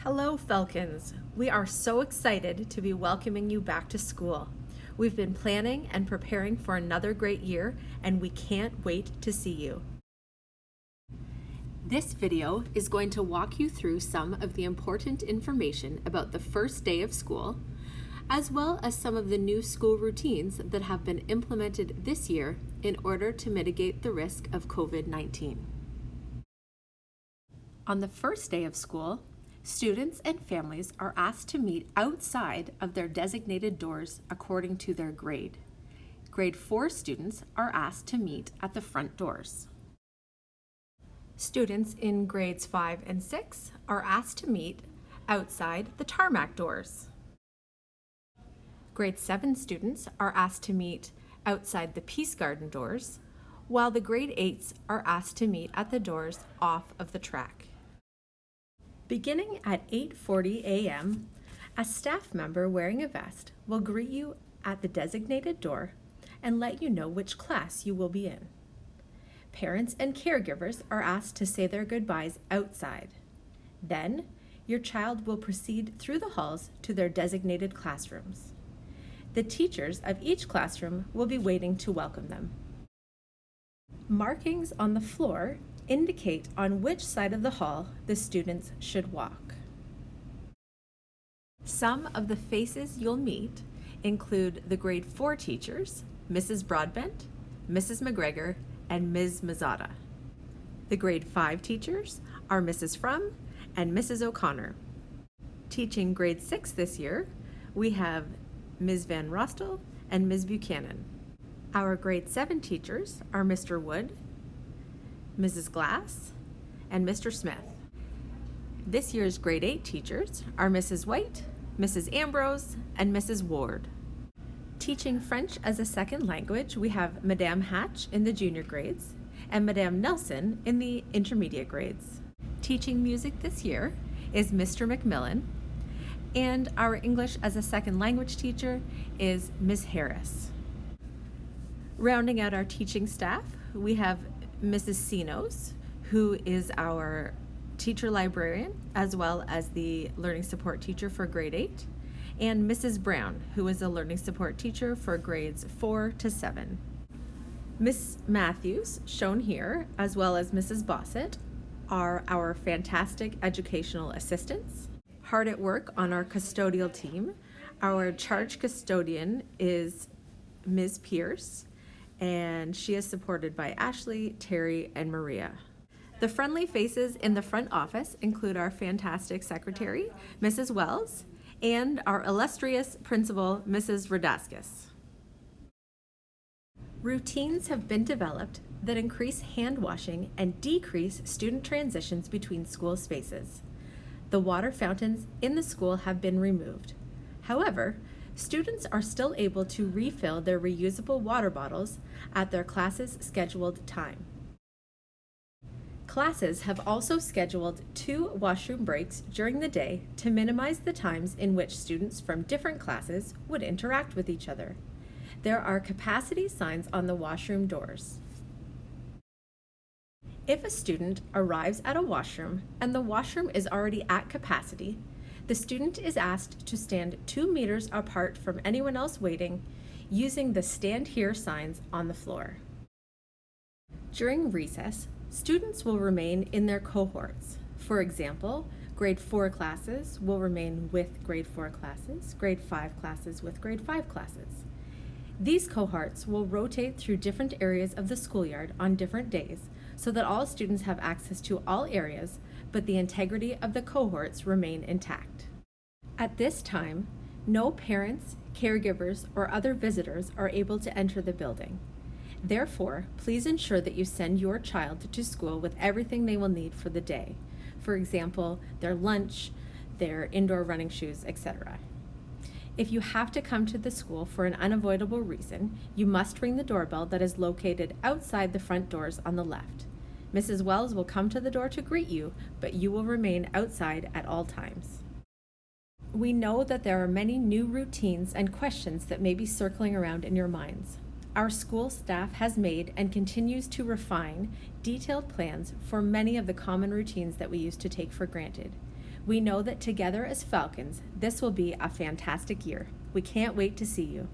Hello, Falcons. We are so excited to be welcoming you back to school. We've been planning and preparing for another great year, and we can't wait to see you. This video is going to walk you through some of the important information about the first day of school, as well as some of the new school routines that have been implemented this year in order to mitigate the risk of COVID-19. On the first day of school, students and families are asked to meet outside of their designated doors according to their grade. Grade 4 students are asked to meet at the front doors. Students in grades 5 and 6 are asked to meet outside the tarmac doors. Grade 7 students are asked to meet outside the Peace Garden doors, while the grade 8s are asked to meet at the doors off of the track. Beginning at 8:40 a.m., a staff member wearing a vest will greet you at the designated door and let you know which class you will be in. Parents and caregivers are asked to say their goodbyes outside. Then, your child will proceed through the halls to their designated classrooms. The teachers of each classroom will be waiting to welcome them. Markings on the floor indicate on which side of the hall the students should walk. Some of the faces you'll meet include the grade 4 teachers, Mrs. Broadbent, Mrs. McGregor, and Ms. Mazzata. The grade 5 teachers are Mrs. Frum and Mrs. O'Connor. Teaching grade 6 this year, we have Ms. Van Rostel and Ms. Buchanan. Our grade 7 teachers are Mr. Wood, Mrs. Glass, and Mr. Smith. This year's grade 8 teachers are Mrs. White, Mrs. Ambrose, and Mrs. Ward. Teaching French as a second language, we have Madame Hatch in the junior grades and Madame Nelson in the intermediate grades. Teaching music this year is Mr. McMillan, and our English as a second language teacher is Ms. Harris. Rounding out our teaching staff, we have Mrs. Sinos, who is our teacher librarian, as well as the learning support teacher for grade 8, and Mrs. Brown, who is a learning support teacher for grades 4 to 7. Miss Matthews, shown here, as well as Mrs. Bossett, are our fantastic educational assistants. Hard at work on our custodial team, our charge custodian is Ms. Pierce, and she is supported by Ashley, Terry, and Maria. The friendly faces in the front office include our fantastic secretary, Mrs. Wells, and our illustrious principal, Mrs. Radaskis. Routines have been developed that increase hand washing and decrease student transitions between school spaces. The water fountains in the school have been removed. However, students are still able to refill their reusable water bottles at their classes' scheduled time. Classes have also scheduled 2 washroom breaks during the day to minimize the times in which students from different classes would interact with each other. There are capacity signs on the washroom doors. If a student arrives at a washroom and the washroom is already at capacity, the student is asked to stand 2 meters apart from anyone else waiting using the Stand Here signs on the floor. During recess, students will remain in their cohorts. For example, grade 4 classes will remain with grade 4 classes, grade 5 classes with grade 5 classes. These cohorts will rotate through different areas of the schoolyard on different days so that all students have access to all areas, but the integrity of the cohorts remain intact. At this time, no parents, caregivers, or other visitors are able to enter the building. Therefore, please ensure that you send your child to school with everything they will need for the day. For example, their lunch, their indoor running shoes, etc. If you have to come to the school for an unavoidable reason, you must ring the doorbell that is located outside the front doors on the left. Mrs. Wells will come to the door to greet you, but you will remain outside at all times. We know that there are many new routines and questions that may be circling around in your minds. Our school staff has made and continues to refine detailed plans for many of the common routines that we used to take for granted. We know that together as Falcons, this will be a fantastic year. We can't wait to see you.